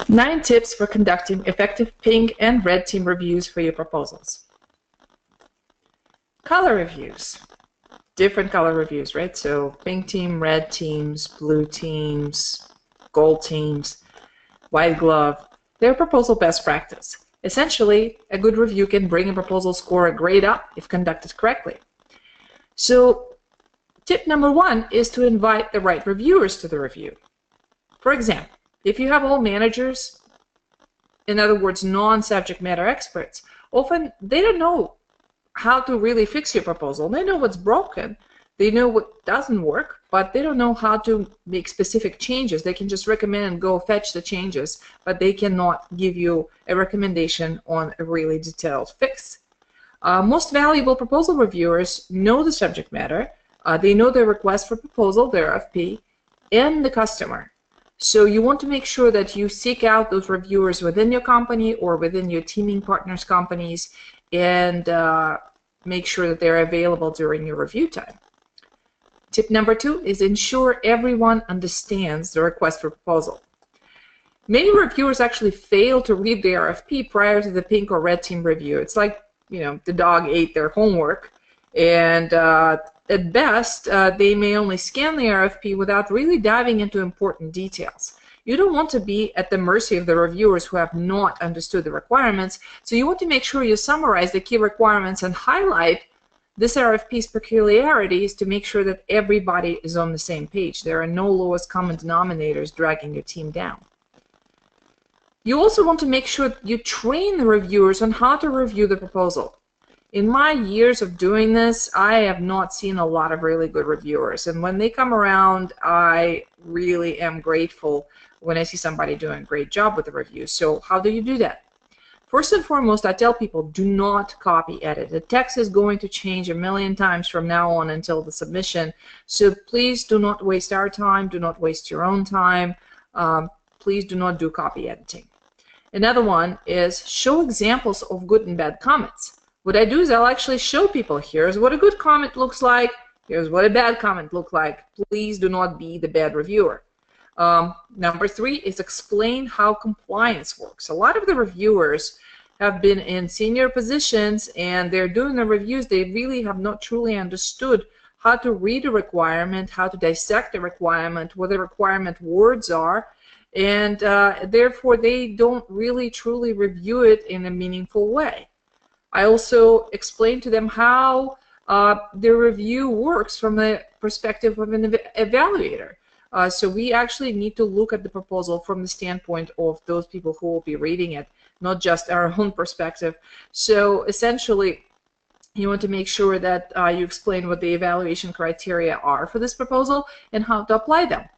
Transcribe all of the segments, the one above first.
9 tips for conducting effective pink and red team reviews for your proposals. Color reviews. Different color reviews, right? So pink team, red teams, blue teams, gold teams, white glove. They're proposal best practice. Essentially, a good review can bring a proposal score a grade up if conducted correctly. So tip number 1 is to invite the right reviewers to the review. For example, if you have all managers, in other words, non-subject matter experts, often they don't know how to really fix your proposal. They know what's broken, they know what doesn't work, but they don't know how to make specific changes. They can just recommend and go fetch the changes, but they cannot give you a recommendation on a really detailed fix. Most valuable proposal reviewers know the subject matter. They know their request for proposal, their RFP, and the customer. So you want to make sure that you seek out those reviewers within your company or within your teaming partners' companies and make sure that they're available during your review time. Tip number 2 is ensure everyone understands the request for proposal. Many reviewers actually fail to read the RFP prior to the pink or red team review. It's like, you know, the dog ate their homework, and at best, they may only scan the RFP without really diving into important details. You don't want to be at the mercy of the reviewers who have not understood the requirements, so you want to make sure you summarize the key requirements and highlight this RFP's peculiarities to make sure that everybody is on the same page. There are no lowest common denominators dragging your team down. You also want to make sure you train the reviewers on how to review the proposal. In my years of doing this, I have not seen a lot of really good reviewers, and when they come around, I really am grateful when I see somebody doing a great job with the review. So how do you do that? First and foremost, I tell people, do not copy edit. The text is going to change a million times from now on until the submission, so please do not waste our time, do not waste your own time. Please do not do copy editing. Another one is show examples of good and bad comments. What I do is I'll actually show people, here's what a good comment looks like, here's what a bad comment looks like. Please do not be the bad reviewer. Number 3 is explain how compliance works. A lot of the reviewers have been in senior positions and they're doing the reviews. They really have not truly understood how to read a requirement, how to dissect the requirement, what the requirement words are, and therefore they don't really truly review it in a meaningful way. I also explain to them how the review works from the perspective of an evaluator. So we actually need to look at the proposal from the standpoint of those people who will be reading it, not just our own perspective. So essentially, you want to make sure that you explain what the evaluation criteria are for this proposal and how to apply them.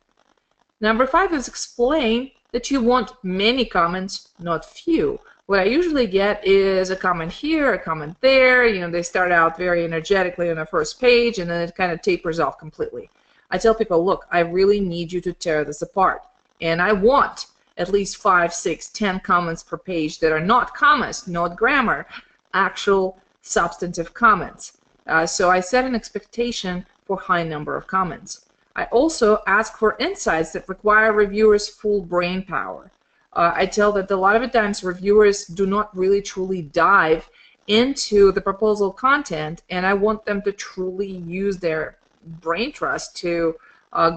Number 5 is explain that you want many comments, not few. What I usually get is a comment here, a comment there. You know, they start out very energetically on the first page, and then it kind of tapers off completely. I tell people, look, I really need you to tear this apart, and I want at least 5, 6, 10 comments per page that are not commas, not grammar, actual substantive comments. So I set an expectation for high number of comments. I also ask for insights that require reviewers' full brain power. I tell that a lot of the times reviewers do not really truly dive into the proposal content, and I want them to truly use their brain trust to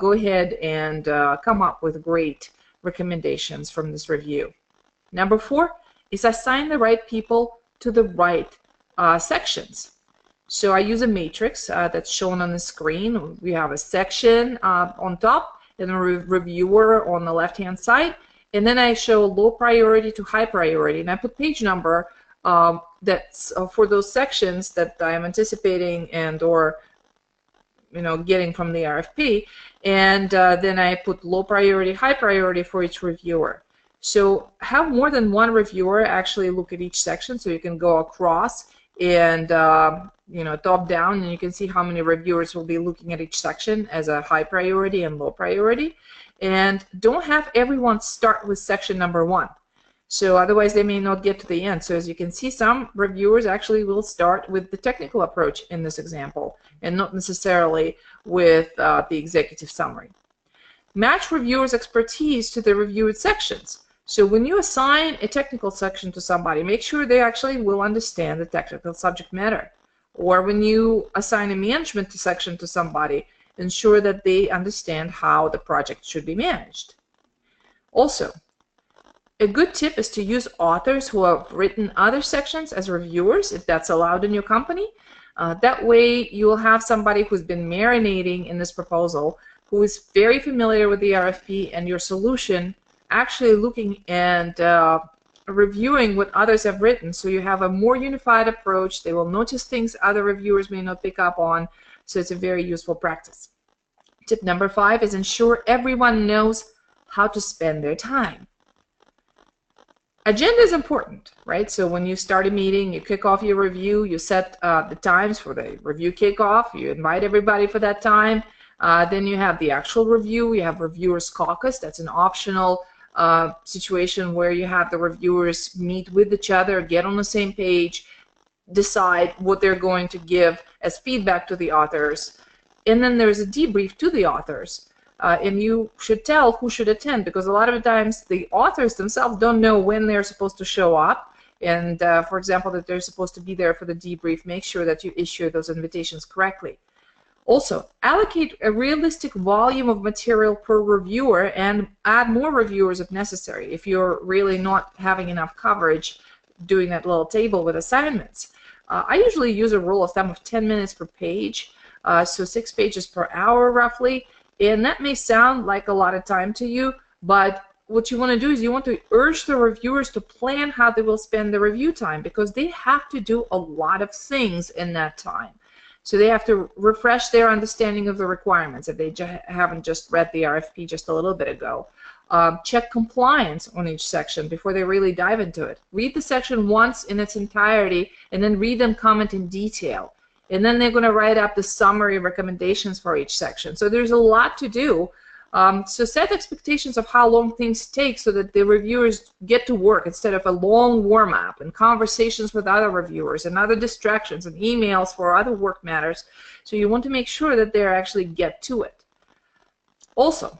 go ahead and come up with great recommendations from this review. Number 4 is assign the right people to the right sections. So I use a matrix that's shown on the screen. We have a section on top and a reviewer on the left-hand side. And then I show low priority to high priority, and I put page number that's for those sections that I'm anticipating and or getting from the RFP, and then I put low priority, high priority for each reviewer. So have more than one reviewer actually look at each section, so you can go across and top down, and you can see how many reviewers will be looking at each section as a high priority and low priority. And don't have everyone start with section number 1. So otherwise they may not get to the end. So as you can see, some reviewers actually will start with the technical approach in this example and not necessarily with the executive summary. Match reviewers' expertise to the reviewed sections. So when you assign a technical section to somebody, make sure they actually will understand the technical subject matter. Or when you assign a management section to somebody, ensure that they understand how the project should be managed. Also, a good tip is to use authors who have written other sections as reviewers, if that's allowed in your company. That way you will have somebody who's been marinating in this proposal, who is very familiar with the RFP and your solution, actually looking and reviewing what others have written, so you have a more unified approach. They will notice things other reviewers may not pick up on, so it's a very useful practice. Tip number 5 is ensure everyone knows how to spend their time. Agenda is important, right? So when you start a meeting, you kick off your review, you set the times for the review kickoff, you invite everybody for that time. Then you have the actual review, you have reviewers caucus. That's an optional situation where you have the reviewers meet with each other, get on the same page, decide what they're going to give as feedback to the authors. And then there's a debrief to the authors. And you should tell who should attend, because a lot of the times the authors themselves don't know when they're supposed to show up. And for example, that they're supposed to be there for the debrief, make sure that you issue those invitations correctly. Also, allocate a realistic volume of material per reviewer and add more reviewers if necessary, if you're really not having enough coverage doing that little table with assignments. I usually use a rule of thumb of 10 minutes per page, so 6 pages per hour roughly. And that may sound like a lot of time to you, but what you want to do is you want to urge the reviewers to plan how they will spend the review time, because they have to do a lot of things in that time. So they have to refresh their understanding of the requirements if they haven't just read the RFP just a little bit ago. Check compliance on each section before they really dive into it. Read the section once in its entirety and then read them comment in detail. And then they're going to write up the summary recommendations for each section. So there's a lot to do. So set expectations of how long things take so that the reviewers get to work instead of a long warm-up and conversations with other reviewers and other distractions and emails for other work matters. So you want to make sure that they actually get to it. Also,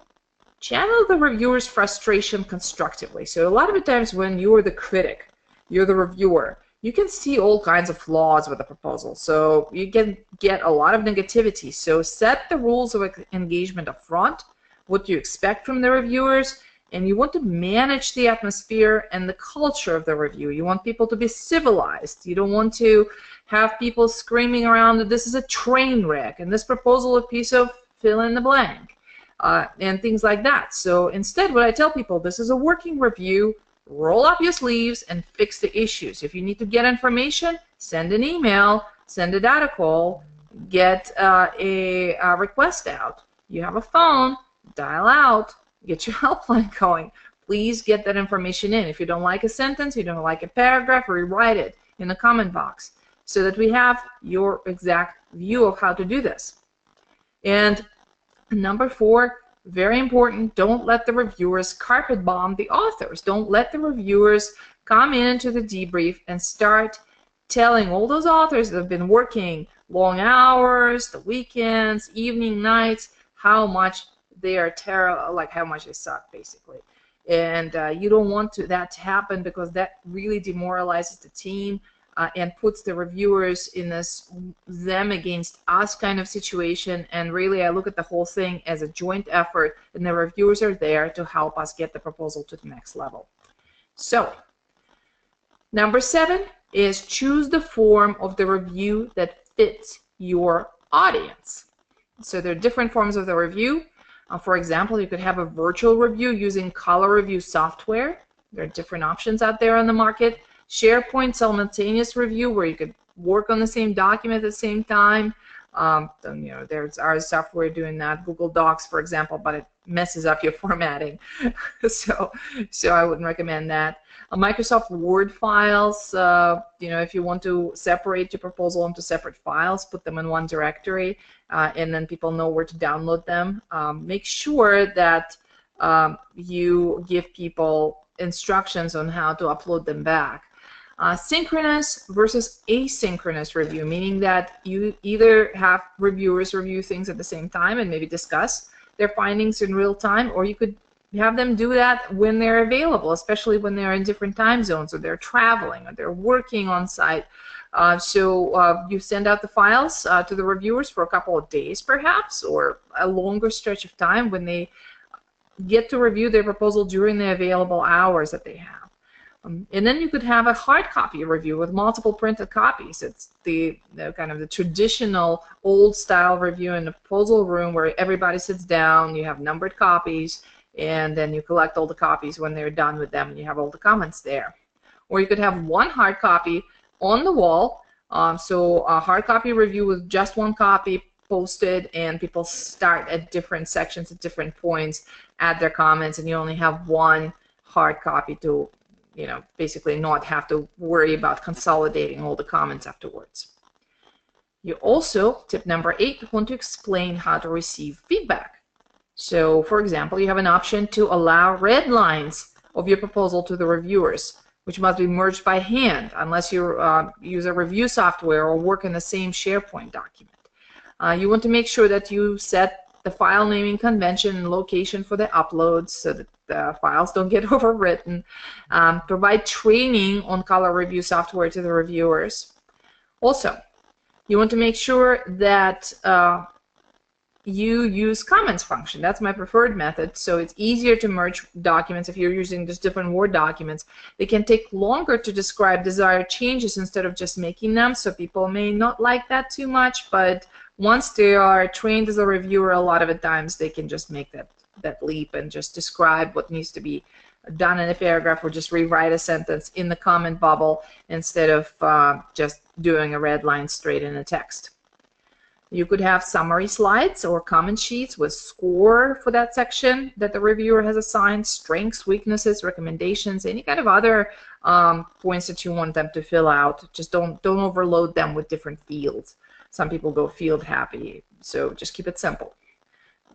channel the reviewer's frustration constructively. So a lot of the times when you're the critic, you're the reviewer, you can see all kinds of flaws with the proposal. So you can get a lot of negativity. So set the rules of engagement up front, what you expect from the reviewers, and you want to manage the atmosphere and the culture of the review. You want people to be civilized. You don't want to have people screaming around that this is a train wreck and this proposal a piece of fill in the blank and things like that. So instead, what I tell people, this is a working review. Roll up your sleeves and fix the issues. If you need to get information, send an email, send a data call, get a request out. You have a phone, dial out, get your helpline going. Please get that information in. If you don't like a sentence, you don't like a paragraph, rewrite it in the comment box so that we have your exact view of how to do this. And number 4, very important, don't let the reviewers carpet bomb the authors. Don't let the reviewers come into the debrief and start telling all those authors that have been working long hours, the weekends, evening, nights, how much they are terrible, like how much they suck, basically. And you don't want that to happen, because that really demoralizes the team and puts the reviewers in this them against us kind of situation. And really, I look at the whole thing as a joint effort, and the reviewers are there to help us get the proposal to the next level. So, number 7 is choose the form of the review that fits your audience. So there are different forms of the review. For example, you could have a virtual review using color review software. There are different options out there on the market. SharePoint simultaneous review, where you could work on the same document at the same time. There's our software doing that. Google Docs, for example, but it messes up your formatting. so I wouldn't recommend that. Microsoft Word files, if you want to separate your proposal into separate files, put them in one directory, and then people know where to download them. Make sure that you give people instructions on how to upload them back. Synchronous versus asynchronous review, meaning that you either have reviewers review things at the same time and maybe discuss their findings in real time, or you could have them do that when they're available, especially when they're in different time zones, or they're traveling, or they're working on site. So you send out the files to the reviewers for a couple of days, perhaps, or a longer stretch of time when they get to review their proposal during the available hours that they have. And then you could have a hard copy review with multiple printed copies. It's the kind of the traditional old style review in the proposal room where everybody sits down, you have numbered copies, and then you collect all the copies when they're done with them, and you have all the comments there. Or you could have one hard copy on the wall, so a hard copy review with just one copy posted, and people start at different sections at different points, add their comments, and you only have one hard copy to basically not have to worry about consolidating all the comments afterwards. You also, tip number 8, want to explain how to receive feedback. So, for example, you have an option to allow red lines of your proposal to the reviewers, which must be merged by hand unless you use a review software or work in the same SharePoint document. You want to make sure that you set the file naming convention and location for the uploads so that the files don't get overwritten. Provide training on color review software to the reviewers. Also, you want to make sure that you use comments function. That's my preferred method, so it's easier to merge documents if you're using just different Word documents. They can take longer to describe desired changes instead of just making them, so people may not like that too much, but once they are trained as a reviewer, a lot of the times they can just make that leap and just describe what needs to be done in a paragraph, or just rewrite a sentence in the comment bubble instead of just doing a red line straight in the text. You could have summary slides or comment sheets with score for that section that the reviewer has assigned, strengths, weaknesses, recommendations, any kind of other points that you want them to fill out. Just don't overload them with different fields. Some people go field happy, so just keep it simple.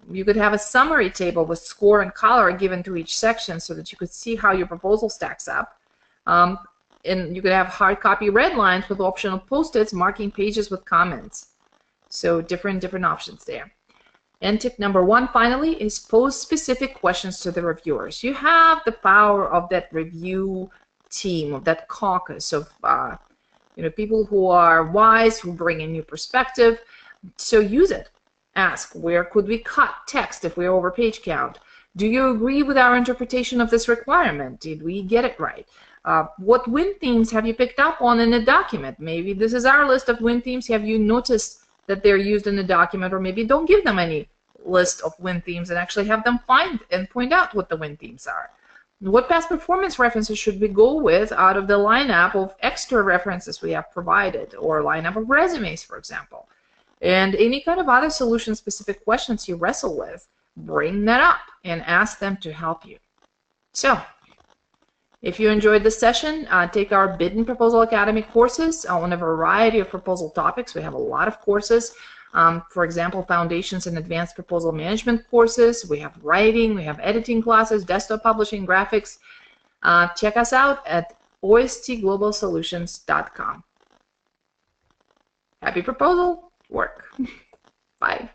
You could have a summary table with score and color given to each section so that you could see how your proposal stacks up. And you could have hard copy red lines with optional post-its marking pages with comments. So different options there. And tip number 1, finally, is pose specific questions to the reviewers. You have the power of that review team, of that caucus of people who are wise, who bring a new perspective. So use it. Ask, where could we cut text if we're over page count? Do you agree with our interpretation of this requirement? Did we get it right? What win themes have you picked up on in the document? Maybe this is our list of win themes. Have you noticed that they're used in the document? Or maybe don't give them any list of win themes and actually have them find and point out what the win themes are. What past performance references should we go with out of the lineup of extra references we have provided, or lineup of resumes, for example? And any kind of other solution-specific questions you wrestle with, bring that up and ask them to help you. So, if you enjoyed this session, take our Bid and Proposal Academy courses on a variety of proposal topics. We have a lot of courses. For example, Foundations and Advanced Proposal Management courses. We have writing, we have editing classes, desktop publishing, graphics. Check us out at ostglobalsolutions.com. Happy proposal work. Bye.